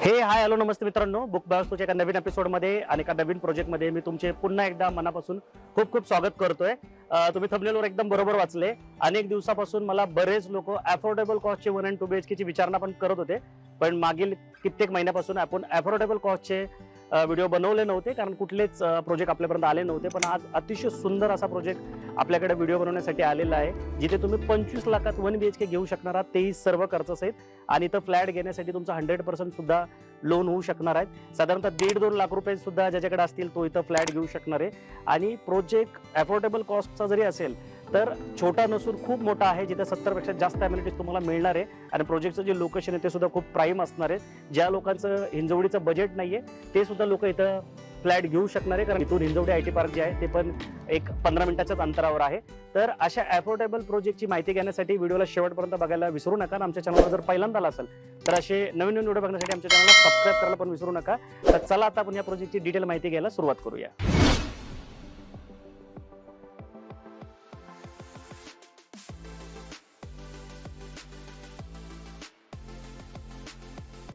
Hi hello नमस्ते मित्रांनो, book बायोस्टोच्या एका नवीन एपिसोडमध्ये आणि एका नवीन प्रोजेक्टमध्ये मी तुमचे पुन्हा एकदा मनापासून खूप खूप स्वागत करतोय. तुम्ही थंबनेलवर एकदम बरोबर वाचले. अनेक दिवसापासून मला बरेच लोक अफोर्डेबल कॉस्टचे 1 आणि 2 BHK ची विचारणा पण करत होते, पण मागील कित्येक महिन्यापासून आपण अफोर्डेबल कॉस्टचे व्हिडिओ बनवले नव्हते, कारण कुठलेच प्रोजेक्ट आपल्यापर्यंत आले नव्हते. पण आज अतिशय सुंदर असा प्रोजेक्ट आपल्याकडे व्हिडिओ बनवण्यासाठी आलेला आहे, जिथे तुम्ही 25 लाखात 1 BHK घेऊ शकणार आहात, तेही सर्व खर्चासहित. आणि इथं फ्लॅट घेण्यासाठी तुमचा 100% सुद्धा लोन होऊ शकणार आहे. साधारणतः 1.5-2 लाख रुपये सुद्धा ज्याच्याकडे असतील तो इथं फ्लॅट घेऊ शकणार आहे. आणि प्रोजेक्ट अफोर्डेबल कॉस्टचा जरी असेल तर छोटा नसून खूप मोठा आहे, जिथे 70 पेक्षा जास्त अम्युनिटीज तुम्हाला मिळणार आहे. आणि प्रोजेक्टचं जे लोकेशन आहे ते सुद्धा खूप प्राईम असणार आहे. ज्या लोकांचं हिंजवडीचं बजेट नाहीये ते सुद्धा लोक इथं फ्लॅट घेऊ शकणार आहे, कारण इथून हिंजवडी IT पार्क जे आहे ते पण एक 15 मिनिटाच्याच अंतरावर आहे. तर अशा अफोर्डेबल प्रोजेक्टची माहिती घेण्यासाठी व्हिडिओला शेवटपर्यंत बघायला विसरू नका. आमच्या चॅनलवर जर पहिल्यांदा आला असेल तर असे नवीन नवीन व्हिडिओ बघण्यासाठी आमच्या चॅनलला सबस्क्राईब करायला पण विसरू नका. तर चला आता आपण या प्रोजेक्टची डिटेल माहिती घ्यायला सुरुवात करूया.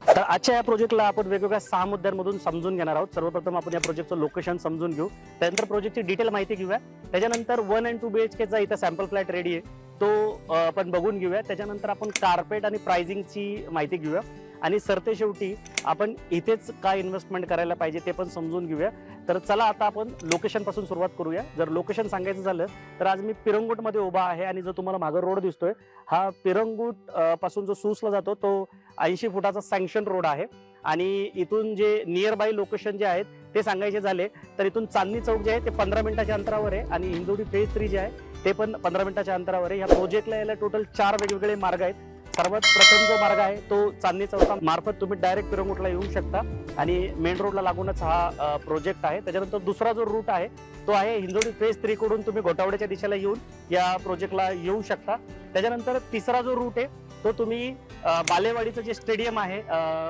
तर आजच्या या प्रोजेक्टला आपण वेगवेगळ्या 6 मुद्द्यांमधून समजून घेणार आहोत. सर्वप्रथम आपण या प्रोजेक्टचं लोकेशन समजून घेऊ, त्यानंतर प्रोजेक्टची डिटेल माहिती घेऊया, त्याच्यानंतर 1 आणि 2 BHK चा इथं सॅम्पल फ्लॅट रेडी आहे तो आपण बघून घेऊया. त्याच्यानंतर आपण कार्पेट आणि प्राइसिंगची माहिती घेऊया आणि सरते शेवटी आपण इथेच काय इन्व्हेस्टमेंट करायला पाहिजे ते पण समजून घेऊया. तर चला आता आपण लोकेशन पासून सुरुवात करूया. जर लोकेशन सांगायचं झालं तर आज मी पिरंगुट मध्ये उभा आहे आणि जो तुम्हाला मागं रोड दिसतोय हा पिरंगुट पासून जो सूसला जातो तो 80 फुटाचा सँक्शन रोड आहे. आणि इथून जे नियर बाय लोकेशन जे आहेत ते सांगायचे झाले तर इथून चांदणी चौक जे आहे ते 15 मिनिटाच्या अंतरावर आहे आणि हिंजवडी फेज 3 जे आहे ते पण 15 मिनिटाच्या अंतरावर आहे. ह्या प्रोजेक्टला यायला टोटल 4 वेगवेगळे मार्ग आहेत. सर्वात प्रथम जो मार्ग आहे तो चांदणी चौका मार्फत तुम्ही डायरेक्ट पिरंगुटला येऊ शकता आणि मेन रोडला लागूनच हा प्रोजेक्ट आहे. त्याच्यानंतर दुसरा जो रूट आहे तो आहे हिंजवडी फेज 3 कडून तुम्ही घोटावड्याच्या दिशेला येऊन या प्रोजेक्टला येऊ शकता. त्याच्यानंतर तिसरा जो रूट आहे तो तुम्ही बालेवाडीचं जे स्टेडियम आहे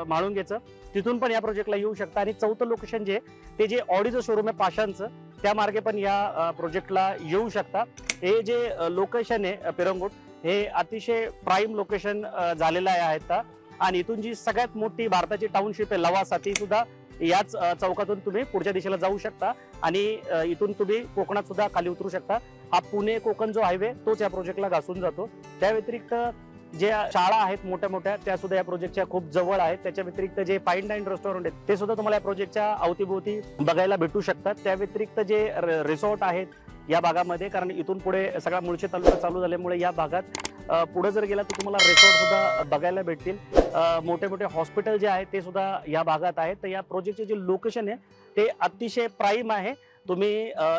म्हाळुंगेचं तिथून पण या प्रोजेक्टला येऊ शकता. आणि चौथं लोकेशन जे ते जे ऑडीचं शोरूम आहे पाशांचं त्या मार्गे पण या प्रोजेक्टला येऊ शकता. हे जे लोकेशन आहे पिरंगुट हे अतिशय प्राईम लोकेशन झालेलं आहे आता. आणि इथून जी सगळ्यात मोठी भारताची टाउनशिप आहे लवासा ती सुद्धा याच चौकातून तुम्ही पुढच्या दिशेला जाऊ शकता आणि इथून तुम्ही कोकणात सुद्धा खाली उतरू शकता. हा पुणे कोकण जो हायवे तोच या प्रोजेक्टला घासून जातो. त्या व्यतिरिक्त जे शाळा आहेत मोठ्या मोठ्या त्या सुद्धा या प्रोजेक्टच्या खूप जवळ आहेत. त्याच्या व्यतिरिक्त जे फाईन डाईन रेस्टॉरंट आहेत ते सुद्धा तुम्हाला या प्रोजेक्टच्या अवतीभोवती बघायला भेटू शकतात. त्या व्यतिरिक्त जे रिसॉर्ट आहेत या भागामध्ये, कारण इथून पुढे सगळा मुळशी तालुका चालू झाल्यामुळे या भागात पुढे जर गेला तर तुम्हाला रिसॉर्ट सुद्धा बघायला भेटतील. मोठे मोठे हॉस्पिटल जे आहे ते सुद्धा या भागात आहेत. तर या प्रोजेक्टचे जे लोकेशन आहे ते अतिशय प्राईम आहे. तुम्ही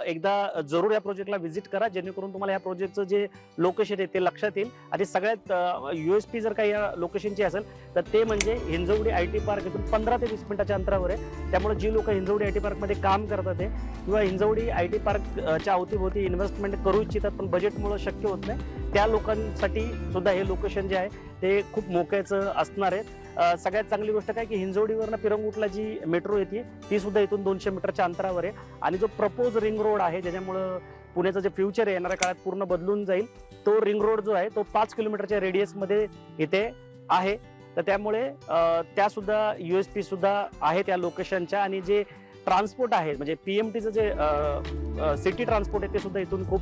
एकदा जरूर या प्रोजेक्टला व्हिजिट करा, जेणेकरून तुम्हाला या प्रोजेक्टचं जे लोकेशन आहे ते लक्षात येईल. आणि सगळ्यात USP जर काही या लोकेशनची असेल तर ते म्हणजे हिंजवडी IT पार्क इथून 15 ते 20 मिनिटाच्या अंतरावर आहे. त्यामुळे जी लोक हिंजवडी IT पार्कमध्ये काम करतात किंवा हिंजवडी IT पार्कच्या अवतीभोवती इन्व्हेस्टमेंट करू इच्छितात पण बजेटमुळे शक्य होत नाही त्या लोकांसाठी सुद्धा हे लोकेशन जे आहे ते खूप मोक्याचं असणार आहे. सगळ्यात चांगली गोष्ट काय की हिंजवडीवरनं पिरंगुटला जी मेट्रो येते ती सुद्धा इथून 200 मीटरच्या अंतरावर आहे. आणि जो प्रपोज रिंग रोड आहे ज्याच्यामुळं पुण्याचं जे फ्युचर आहे येणाऱ्या काळात पूर्ण बदलून जाईल तो रिंग रोड जो आहे तो 5 किलोमीटरच्या रेडियस मध्ये इथे आहे. तर त्यामुळे त्या सुद्धा USP सुद्धा आहे त्या लोकेशनच्या. आणि जे ट्रान्सपोर्ट आहे म्हणजे PMTचं जे सिटी ट्रान्सपोर्ट आहे ते सुद्धा इथून खूप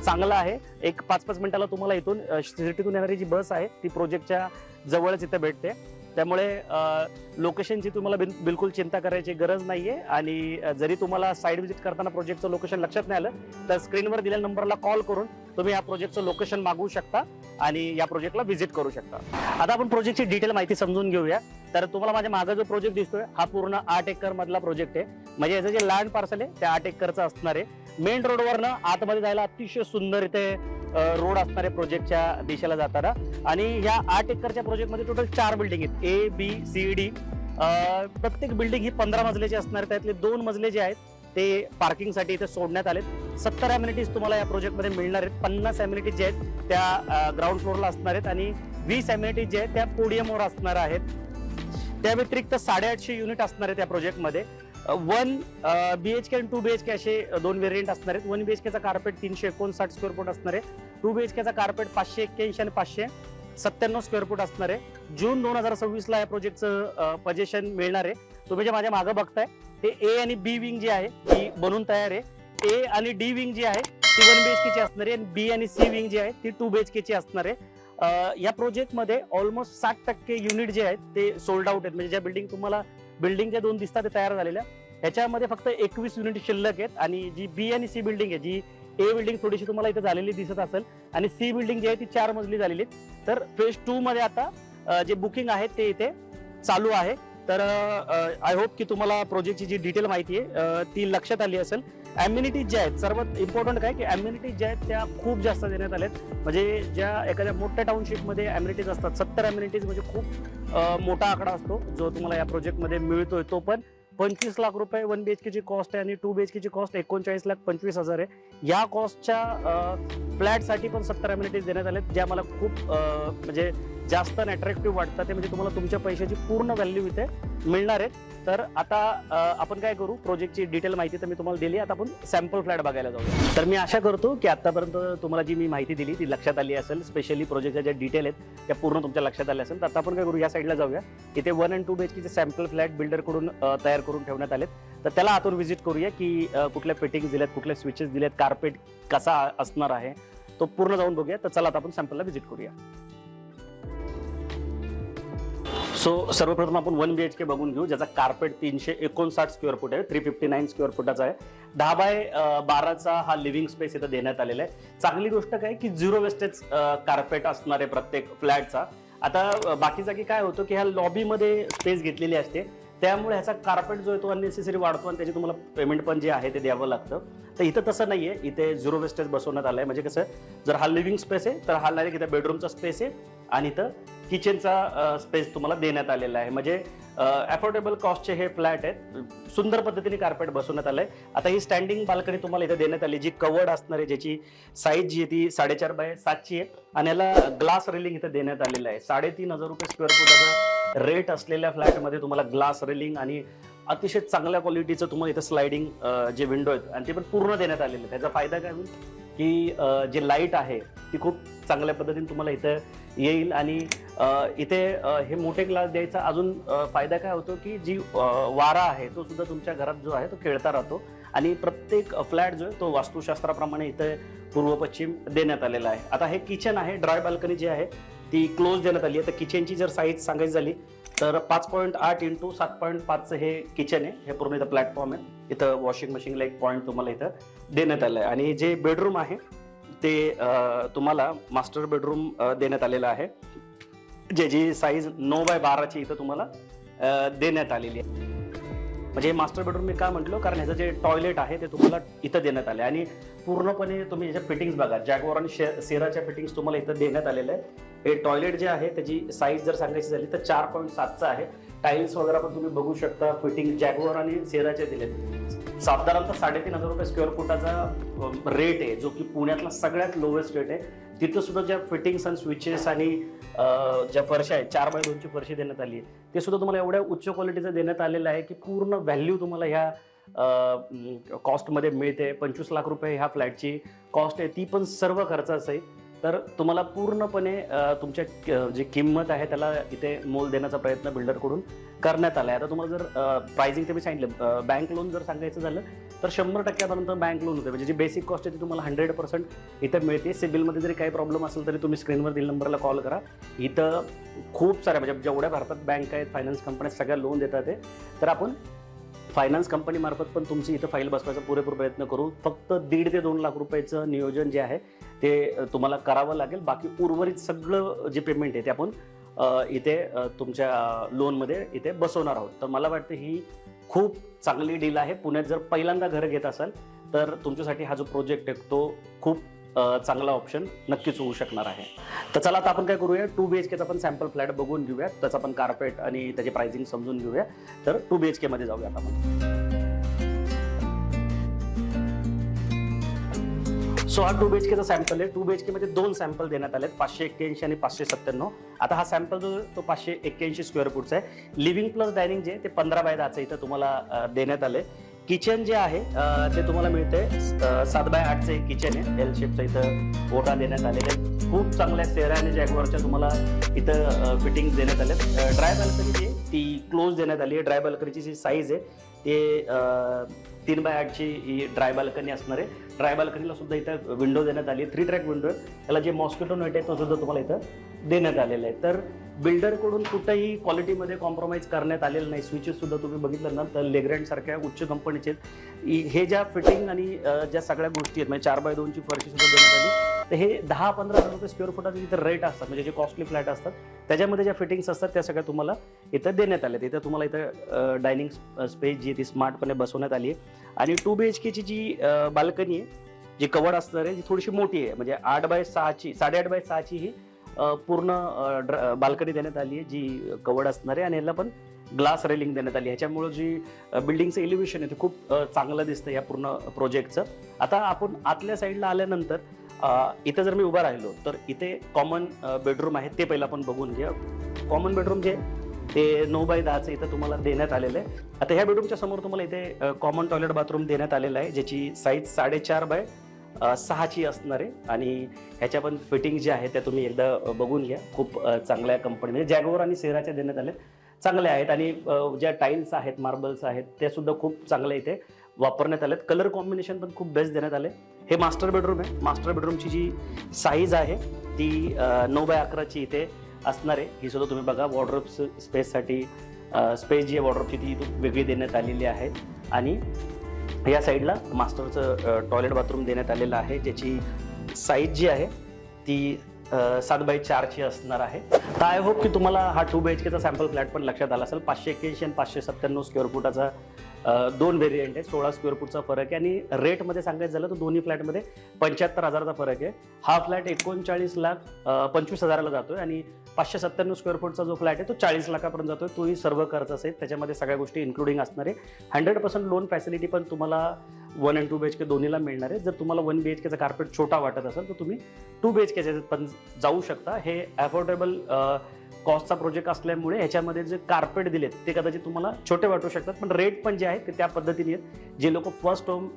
चांगलं आहे. एक 5-5 मिनिटाला तुम्हाला इथून सिटीतून येणारी जी बस आहे ती प्रोजेक्टच्या जवळच इथे भेटते. त्यामुळे लोकेशनची तुम्हाला बिलकुल चिंता करायची गरज नाहीये. आणि जरी तुम्हाला साईड व्हिजिट करताना प्रोजेक्टचं लोकेशन लक्षात नाही आलं तर स्क्रीनवर दिलेल्या नंबरला कॉल करून तुम्ही या प्रोजेक्टचं लोकेशन मागवू शकता आणि या प्रोजेक्टला व्हिजिट करू शकता. आता आपण प्रोजेक्टची डिटेल माहिती समजून घेऊया. तर तुम्हाला माझ्या मागे जो प्रोजेक्ट दिसतोय हा पूर्ण 8 एकर मधला प्रोजेक्ट आहे. म्हणजे याचं जे लँड पार्सल आहे ते 8 एकरचं असणार आहे. मेन रोडवरनं आतमध्ये जायला अतिशय सुंदर इथे रोड असणारे प्रोजेक्टच्या दिशेला जाताना. आणि ह्या 8 एकरच्या प्रोजेक्टमध्ये टोटल 4 बिल्डिंग आहेत ABCD. प्रत्येक बिल्डिंग ही 15 मजल्याची असणार. त्यातले 2 मजले जे आहेत ते पार्किंगसाठी इथे सोडण्यात आलेत. 70 अम्युनिटीज तुम्हाला या प्रोजेक्टमध्ये मिळणार आहेत. 50 अम्युनिटीज जे आहेत त्या ग्राउंड फ्लोअरला असणार आहेत आणि 20 अम्युनिटीज जे आहेत त्या पोडियमवर असणार आहेत. त्या व्यतिरिक्त 850 युनिट असणार आहेत या प्रोजेक्टमध्ये. 1 BHK आणि 2 BHK असे 2 व्हेरियंट असणार आहेत. 1 BHK चा कार्पेट 359 स्क्वेअर फूट असणार आहे. 2 BHK चा कार्पेट 581 आणि 500 97 स्क्वेअर फूट असणार आहे. जून 2026 ला या प्रोजेक्टचं पोझिशन मिळणार आहे. तुम्ही जे माझ्या मागे बघताय ते ए आणि बी विंग जी आहे ती बनून तयार आहे. ए आणि डी विंग जी आहे ती 1 BHK ची असणार आहे आणि बी आणि सी विंग जी आहे ती 2 BHK ची असणार आहे. या प्रोजेक्टमध्ये ऑलमोस्ट 60% युनिट जे आहेत ते सोल्ड आउट आहेत. म्हणजे ज्या बिल्डिंगच्या 2 दिसतात ते तयार झालेल्या, ह्याच्यामध्ये फक्त 21 युनिट शिल्लक आहेत. आणि जी बी आणि सी बिल्डिंग आहे, जी ए बिल्डिंग थोडीशी तुम्हाला इथे झालेली दिसत असेल आणि सी बिल्डिंग जी आहे ती 4 मजली झालेली आहे. तर फेज 2 मध्ये आता जे बुकिंग आहे ते इथे चालू आहे. तर आय होप की तुम्हाला प्रोजेक्टची जी डिटेल माहिती आहे ती लक्षात आली असेल. अम्युनिटीज ज्या आहेत, सर्वात इम्पॉर्टंट काय की अम्युनिटीज ज्या आहेत त्या खूप जास्त देण्यात आल्यात. म्हणजे ज्या एखाद्या मोठ्या टाउनशिपमध्ये अम्युनिटीज असतात, 70 अम्युनिटीज म्हणजे खूप मोठा आकडा असतो जो तुम्हाला या प्रोजेक्टमध्ये मिळतोय. तो पण 25 लाख रुपये 1 BHK ची कॉस्ट आहे आणि 2 BHK ची कॉस्ट 39,25,000 आहे. या कॉस्टच्या फ्लॅटसाठी पण 70 अम्युनिटीज देण्यात आल्यात, ज्या मला खूप म्हणजे जास्त अट्रॅक्टिव्ह वाटतात. ते म्हणजे तुम्हाला तुमच्या पैशाची पूर्ण व्हॅल्यू इथे मिळणार आहे. तर आता आपण काय करू, प्रोजेक्टची डिटेल माहिती तर मी तुम्हाला दिली, आता आपण सॅम्पल फ्लॅट बघायला जाऊ. तर मी आशा करतो की आतापर्यंत तुम्हाला जी मी माहिती दिली ती लक्षात आली असेल. स्पेशली प्रोजेक्टच्या ज्या डिटेल आहेत त्या पूर्ण तुमच्या लक्षात आल्या असेल. तर आता आपण काय करू, या साईडला जाऊया. इथे 1 आणि 2 BHK चे सॅम्पल फ्लॅट बिल्डरकडून तयार करून ठेवण्यात आलेत. तर त्याला आतून व्हिजिट करूया की कुठल्या फिटिंग्स दिल्यात, कुठल्या स्विचेस दिल्यात, कार्पेट कसा असणार आहे तो पूर्ण जाऊन बघूया. तर चला आता आपण सॅम्पलला व्हिजिट करूया. सो सर्वप्रथम आपण 1 BHK बघून घेऊ, ज्याचा कार्पेट 359 स्क्वेअर फूट आहे, 359 स्क्वेअर फुटाचा आहे. 10x12चा हा लिव्हिंग स्पेस इथं देण्यात आलेला आहे. चांगली गोष्ट काय की 0 वेस्टेज कार्पेट असणार आहे प्रत्येक फ्लॅटचा. आता बाकी जागी काय होतं की ह्या लॉबीमध्ये स्पेस घेतलेली असते, त्यामुळे ह्याचा कार्पेट जो आहे तो अननेसेसरी वाढतो आणि त्याची तुम्हाला पेमेंट पण जे आहे ते द्यावं लागतं. तर इथं तसं नाहीये, इथे 0 वेस्टेज बसवण्यात आलंय. म्हणजे कसं, जर हा लिव्हिंग स्पेस आहे तर हा डायरेक्ट इथं बेडरूमचा स्पेस आहे आणि इथं किचनचा स्पेस तुम्हाला देण्यात आलेला आहे. म्हणजे अफोर्डेबल कॉस्टचे हे फ्लॅट आहेत. सुंदर पद्धतीने कार्पेट बसवण्यात आलंय. आता ही स्टँडिंग बाल्कनी तुम्हाला इथे देण्यात आली, जी कवर्ड असणार आहे, ज्याची साईज जी आहे ती 4.5x7 आहे आणि याला ग्लास रेलिंग इथे देण्यात आलेलं आहे. 3,500 रुपये स्क्वेअर फुटाचा रेट असलेल्या फ्लॅटमध्ये तुम्हाला ग्लास रेलिंग आणि अतिशय चांगल्या क्वालिटीचं तुम्हाला इथं स्लायडिंग जे विंडो आहेत आणि ते पण पूर्ण देण्यात आलेले आहेत. त्याचा फायदा काय होईल की जे लाईट आहे ती खूप चांगल्या पद्धतीने तुम्हाला इथं येईल. आणि इथे हे मोठे ग्लास द्यायचा अजून फायदा काय होतो की जी वारा आहे तो सुद्धा तुमच्या घरात जो आहे तो खेळता राहतो. आणि प्रत्येक फ्लॅट जो आहे तो वास्तुशास्त्राप्रमाणे इथे पूर्व पश्चिम देण्यात आलेला आहे. आता हे किचन आहे, ड्राय बाल्कनी जी आहे ती क्लोज देण्यात आली आहे. तर किचनची जर साईज सांगायची झाली तर 5.8 x 7.5 हे किचन आहे. हे पूर्ण इथं प्लॅटफॉर्म आहे. इथं वॉशिंग मशीनला एक पॉईंट तुम्हाला इथं देण्यात आलं आहे. आणि जे बेडरूम आहे ते तुम्हाला मास्टर बेडरूम देण्यात आलेलं आहे, ज्याची साईज 9x12 इथं तुम्हाला देण्यात आलेली आहे. म्हणजे मास्टर बेडरूम मी का म्हटलो, कारण ह्याचं जे टॉयलेट आहे ते तुम्हाला इथं देण्यात आले आणि पूर्णपणे तुम्ही याच्या फिटिंग्स बघा, जॅगवार आणि सेराच्या फिटिंग्स तुम्हाला इथं देण्यात आलेल्या आहे. हे टॉयलेट जे आहे त्याची साईज जर सांगायची झाली तर 4.7चा आहे. टाईल्स वगैरे पण तुम्ही बघू शकता, फिटिंग जॅगवार आणि सेराचे दिलेत. साधारणतः 3,500 रुपये स्क्वेअर फुटाचा रेट आहे, जो की पुण्यातला सगळ्यात लोवेस्ट रेट आहे. तिथं सुद्धा ज्या फिटिंग्स आणि स्विचेस आणि ज्या फरशा आहेत, 4x2ची फरशी देण्यात आली आहे, ते सुद्धा तुम्हाला एवढ्या उच्च क्वालिटीचं देण्यात आलेलं आहे की पूर्ण व्हॅल्यू तुम्हाला ह्या कॉस्टमध्ये मिळते. 25 लाख रुपये ह्या फ्लॅटची कॉस्ट आहे, ती पण सर्व खर्चाच आहे. तर तुम्हाला पूर्णपणे तुमच्या जी किंमत आहे त्याला इथे मोल देण्याचा प्रयत्न बिल्डरकडून करण्यात आला आहे. आता तुम्हाला जर प्राइसिंग ते मी सांगितलं, बँक लोन जर सांगायचं झालं तर 100% बँक लोन होते. म्हणजे जी बेसिक कॉस्ट आहे ती तुम्हाला 100% इथं मिळते. सिबिलमध्ये जरी काही प्रॉब्लेम असेल तरी तुम्ही स्क्रीनवर दिलेल्या नंबरला कॉल करा. इथं खूप साऱ्या म्हणजे जेवढ्या भारतात बँक आहेत, फायनान्स कंपन्या सगळ्या लोन देतात आहे. तर आपण फायनान्स कंपनीमार्फत पण तुमची इथं फाईल बसवायचा पुरेपूर प्रयत्न करू. फक्त 1.5 ते 2 लाख रुपयाचं नियोजन जे आहे ते तुम्हाला करावं लागेल. बाकी उर्वरित सगळं जे पेमेंट आहे ते आपण इथे तुमच्या लोनमध्ये इथे बसवणार आहोत. तर मला वाटतं ही खूप चांगली डील आहे. पुण्यात जर पहिल्यांदा घर घेत असाल तर तुमच्यासाठी हा जो प्रोजेक्ट आहे तो खूप चांगला ऑप्शन नक्कीच होऊ शकणार आहे. तर चला आता आपण काय करूया, 2 BHKचा आपण सॅम्पल फ्लॅट बघून घेऊया, त्याचा आपण कार्पेट आणि त्याची प्राइसिंग समजून घेऊया. तर 2 BHK मध्ये जाऊया आता आपण. सो हा 2 BHKचा सॅम्पल आहे. 2 BHK मध्ये 2 सॅम्पल देण्यात आले, 581 आणि 597. आता हा सॅम्पल जो तो 581 स्क्वेअर फूटचा आहे. लिव्हिंग प्लस डायनिंग जे ते 15x10 इथं तुम्हाला देण्यात आले. किचन जे आहे ते तुम्हाला मिळते 7x8चं एक किचन आहे. एल शेपचं इथं ओटा देण्यात आलेले आहे. खूप चांगल्या सेरा आणि जॅगवारच्या तुम्हाला इथं फिटिंग देण्यात आले. ड्राय बाल्कनी जी ती क्लोज देण्यात आली आहे. ड्राय बाल्कनीची जी साईज आहे ते 3x8ची ही ड्राय बाल्कनी असणार आहे. ड्राय बाल्कनीला सुद्धा इथं विंडो देण्यात आली आहे. 3 ट्रॅक विंडो आहे. त्याला जे मॉस्किटो नेट आहे तो सुद्धा तुम्हाला इथं देण्यात आलेला आहे. तर बिल्डरकडून कुठेही क्वालिटीमध्ये कॉम्प्रोमाइज करण्यात आलेलं नाही. स्विचेस सुद्धा तुम्ही बघितलं ना तर लेग्रँड सारख्या उच्च कंपनीचे आहेत. हे ज्या फिटिंग आणि ज्या सगळ्या गोष्टी आहेत म्हणजे 4x2ची फरशी सुद्धा देण्यात आली. तर हे 10-15 हजार रुपये स्क्वेअर फुटाचे इथं रेट असतात म्हणजे जे कॉस्टली फ्लॅट असतात त्याच्यामध्ये ज्या फिटिंग्स असतात त्या सगळ्या तुम्हाला इथं देण्यात आल्या. इथं तुम्हाला इथं डायनिंग स्पेस जी ती स्मार्टपणे बसवण्यात आली आहे. आणि 2 BHKची जी बाल्कनी आहे जी कवर्ड असणार आहे ती थोडीशी मोठी आहे म्हणजे 8x6ची 8.5x6ची ही पूर्ण बाल्कनी देण्यात आली आहे जी कवर्ड असणार आहे. आणि याला पण ग्लास रेलिंग देण्यात आली. ह्याच्यामुळे जी बिल्डिंगचं एलिव्हेशन आहे ते खूप चांगलं दिसतं या पूर्ण प्रोजेक्टचं. आता आपण आतल्या साईडला आल्यानंतर इथं जर मी उभा राहिलो तर इथे कॉमन बेडरूम आहे ते पहिलं आपण बघून घ्या. कॉमन बेडरूम जे ते 9x10चं इथं तुम्हाला देण्यात आलेलं आहे. आता ह्या बेडरूमच्या समोर तुम्हाला इथे कॉमन टॉयलेट बाथरूम देण्यात आलेलं आहे ज्याची साईज 4.5x6ची असणार आहे. आणि ह्याच्या पण फिटिंग जे आहे त्या तुम्ही एकदा बघून घ्या. खूप चांगल्या कंपनी म्हणजे जॅगवार आणि सेराच्या देण्यात आले चांगले आहेत. आणि ज्या टाईल्स आहेत मार्बल्स आहेत ते सुद्धा खूप चांगले इथे वापरण्यात आलेत. कलर कॉम्बिनेशन पण खूप बेस्ट देण्यात आले. हे मास्टर बेडरूम आहे. मास्टर बेडरूमची जी साईज आहे ती 9x11ची इथे असणार आहे. ही सुद्धा तुम्ही बघा. वॉर्डरोब स्पेससाठी स्पेस जी आहे वॉर्डरोबची ती वेगळी देण्यात आलेली आहे. आणि या साईडला मास्टरचं टॉयलेट बाथरूम देण्यात आलेलं आहे ज्याची साईज जी आहे ती 7x4ची असणार आहे. तर आय होप की तुम्हाला हा 2 BHKचा सॅम्पल फ्लॅट पण लक्षात आला असेल. 581 आणि 597 स्क्वेअर फुटाचा 2 व्हेरियंट आहे. 16 स्क्वेअर फुटचा फरक आहे. आणि रेटमध्ये सांगायचं झालं तर दोन्ही फ्लॅटमध्ये 75,000चा फरक आहे. हा फ्लॅट 39,25,000ला जातोय आणि 597 स्क्वेअर फुटचा जो फ्लॅट आहे तो 40 लाखापर्यंत जातोय. तोही सर्व खर्च असेल त्याच्यामध्ये सगळ्या गोष्टी इन्क्लुडिंग असणार आहे. 100% लोन फॅसिलिटी पण तुम्हाला 1 आणि 2 BHK दोन्हीला मिळणार आहे. जर तुम्हाला 1 BHKचा कार्पेट छोटा वाटत असेल तर तुम्ही 2 BHKचे पण जाऊ शकता. हे अफोर्डेबल कॉस्टचा प्रोजेक्ट असल्यामुळे ह्याच्यामध्ये जे कार्पेट दिलेत ते कदाचित तुम्हाला छोटे वाटू शकतात पण रेट पण जे आहे ते त्या पद्धतीने आहेत. जे लोक फर्स्ट होम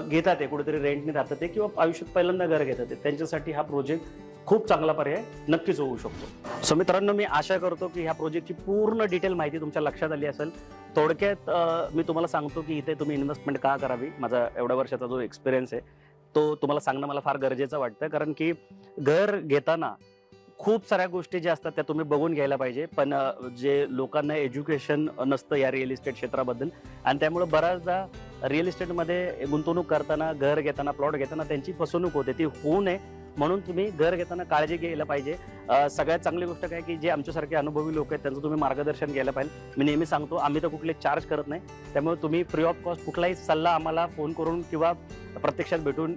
घेतात आहे कुठेतरी रेंटने राहतात ते किंवा आयुष्यात पहिल्यांदा घर घेतात ते त्यांच्यासाठी हा प्रोजेक्ट खूप चांगला पर्याय नक्कीच होऊ शकतो. सो मित्रांनो मी आशा करतो की ह्या प्रोजेक्टची पूर्ण डिटेल माहिती तुमच्या लक्षात आली असेल. थोडक्यात मी तुम्हाला सांगतो की इथे तुम्ही इन्व्हेस्टमेंट का करावी. माझा एवढ्या वर्षाचा जो एक्सपिरियन्स आहे तो तुम्हाला सांगणं मला फार गरजेचं वाटतं. कारण की घर घेताना खूप साऱ्या गोष्टी ज्या असतात त्या तुम्ही बघून घ्यायला पाहिजे. पण जे लोकांना एज्युकेशन नसतं या रिअल इस्टेट क्षेत्राबद्दल आणि त्यामुळे बऱ्याचदा रिअल इस्टेटमध्ये गुंतवणूक करताना घर घेताना प्लॉट घेताना त्यांची फसवणूक होते. ती होऊ नये म्हणून तुम्ही घर घेताना काळजी घ्यायला पाहिजे. सगळ्यात चांगली गोष्ट काय की जे आमच्यासारखे अनुभवी लोक आहेत त्यांचं तुम्ही मार्गदर्शन घ्यायला पाहिजे. मी नेहमी सांगतो आम्ही तर कुठले चार्ज करत नाही. त्यामुळे तुम्ही फ्री ऑफ कॉस्ट कुठलाही सल्ला आम्हाला फोन करून किंवा प्रत्यक्षात भेटून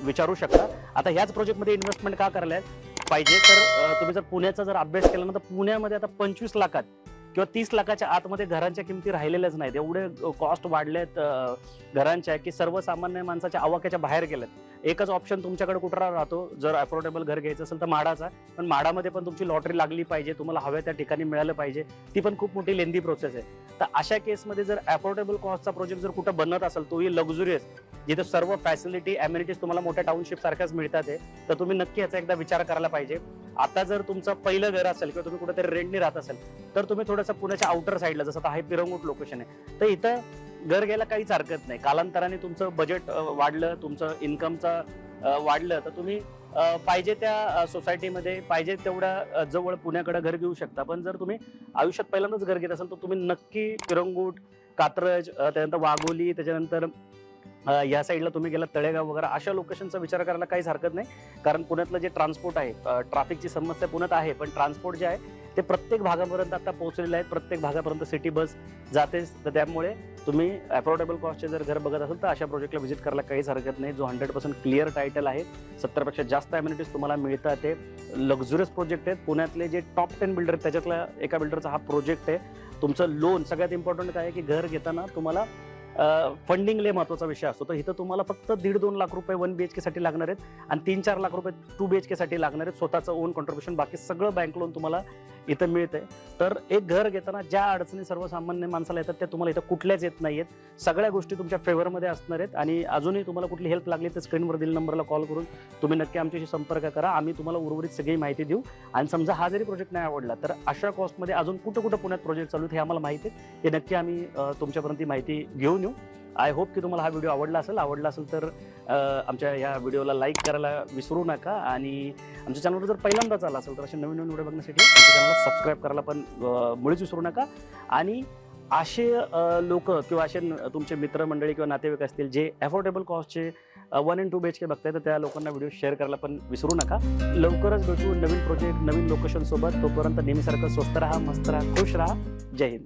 विचारू शकता. आता ह्याच प्रोजेक्टमध्ये इन्व्हेस्टमेंट का करायला पाहिजे तर तुम्ही जर पुण्याचा जर अभ्यास केला ना तर पुण्यामध्ये आता 25 लाखात किंवा 30 लाखाच्या आतमध्ये घरांच्या किमती राहिलेल्याच नाहीत. एवढे कॉस्ट वाढलेत घरांच्या की सर्वसामान्य माणसाच्या आवाक्याच्या बाहेर गेलेत. एकच ऑप्शन तुमच्याकडे कुठला राहतो जर अफोर्डेबल घर घ्यायचं असेल तर म्हाडाचा. पण म्हाडामध्ये पण तुमची लॉटरी लागली पाहिजे. तुम्हाला हव्या त्या ठिकाणी मिळालं पाहिजे. ती पण खूप मोठी लेंदी प्रोसेस आहे. तर अशा केसमध्ये जर अफोर्डेबल कॉस्टचा प्रोजेक्ट जर कुठं बनत असेल तोही लक्झुरियस जिथे सर्व फॅसिलिटी अम्युनिटीज तुम्हाला मोठ्या टाउनशिप सारख्याच मिळतात तर तुम्ही नक्की याचा एकदा विचार करायला पाहिजे. आता जर तुमचं पहिलं घर असेल किंवा तुम्ही कुठेतरी रेंटने राहत असेल तर तुम्ही थोडंसं पुण्याच्या आउटर साईडला जसं आहे पिरंगुट लोकेशन आहे तर इथं घर घ्यायला काहीच हरकत नाही. कालांतराने तुमचं बजेट वाढलं तुमचं इन्कमचं वाढलं तर तुम्ही पाहिजे त्या सोसायटीमध्ये पाहिजे तेवढ्या जवळ पुण्याकडे घर घेऊ शकता. पण जर तुम्ही आयुष्यात पहिल्यांदाच घर घेत असाल तर तुम्ही नक्की पिरंगुट कात्रज त्यानंतर वाघोली त्याच्यानंतर या साईडला तुम्ही गेला तळेगाव वगैरे अशा लोकेशनचा विचार करायला काहीच हरकत नाही. कारण पुण्यातलं जे ट्रान्सपोर्ट आहे ट्रॅफिकची समस्या पुण्यात आहे पण ट्रान्सपोर्ट जे आहे ते प्रत्येक भागापर्यंत आता पोहोचलेलं आहे. प्रत्येक भागापर्यंत सिटी बस जातेच. तर त्यामुळे तुम्ही अफोर्डेबल कॉस्टचे जर घर बघत असाल तर अशा प्रोजेक्टला व्हिजिट करायला काहीच हरकत नाही. जो 100% क्लिअर टायटल आहे 70पेक्षा जास्त अम्युनिटीज तुम्हाला मिळतात. ते लक्झुरियस प्रोजेक्ट आहेत. पुण्यातले जे टॉप 10 बिल्डर त्याच्यातला एका बिल्डरचा हा प्रोजेक्ट आहे. तुमचं लोन सगळ्यात इम्पॉर्टंट काय आहे की घर घेताना तुम्हाला फंडिंग लय महत्वाचा विषय असतो. तर इथं तुम्हाला फक्त 1.5-2 लाख रुपये 1 BHK साठी लागणार आहेत आणि 3-4 लाख रुपये 2 BHK साठी लागणार आहेत. स्वतःचं ओन कॉन्ट्रीब्युशन, बाकी सगळं बँक लोन तुम्हाला इथं मिळतंय. तर एक घर घेताना ज्या अडचणी सर्वसामान्य माणसाला येतात त्या तुम्हाला इथं कुठल्याच येत नाहीयेत. सगळ्या गोष्टी तुमच्या फेवरमध्ये असणार आहेत आणि अजूनही तुम्हाला कुठली हेल्प लागली तर स्क्रीनवर दिलेल्या नंबरला कॉल करून तुम्ही नक्की आमच्याशी संपर्क करा. आम्ही तुम्हाला उर्वरित सगळी माहिती देऊ. आणि समजा हा जरी प्रोजेक्ट नाही आवडला तर अशा कॉस्टमध्ये अजून कुठं कुठं पुण्यात प्रोजेक्ट चालू आहेत हे आम्हाला माहिती आहे. हे नक्की आम्ही तुमच्यापर्यंत ही माहिती घेऊन येऊ. आय होप की तुम्हाला हा व्हिडिओ आवडला असेल तर आमच्या या व्हिडिओला लाईक करायला विसरू नका आणि आमच्या चॅनलवर जर पहिल्यांदाच आला असेल तर असे नवीन व्हिडिओ बघण्यासाठी आमच्या चॅनलला सबस्क्राईब करायला पण मुळीच विसरू नका. आणि असे लोक किंवा असे तुमचे मित्रमंडळी किंवा नातेवाईक असतील जे अफोर्डेबल कॉस्टचे 1 and 2 BHK बघताय तर त्या लोकांना व्हिडिओ शेअर करायला पण विसरू नका. लवकरच भेटू नवीन प्रोजेक्ट नवीन लोकेशन सोबत. तोपर्यंत नेहमीसारखं स्वस्त राहा, मस्त राहा, खुश राहा. जय हिंद.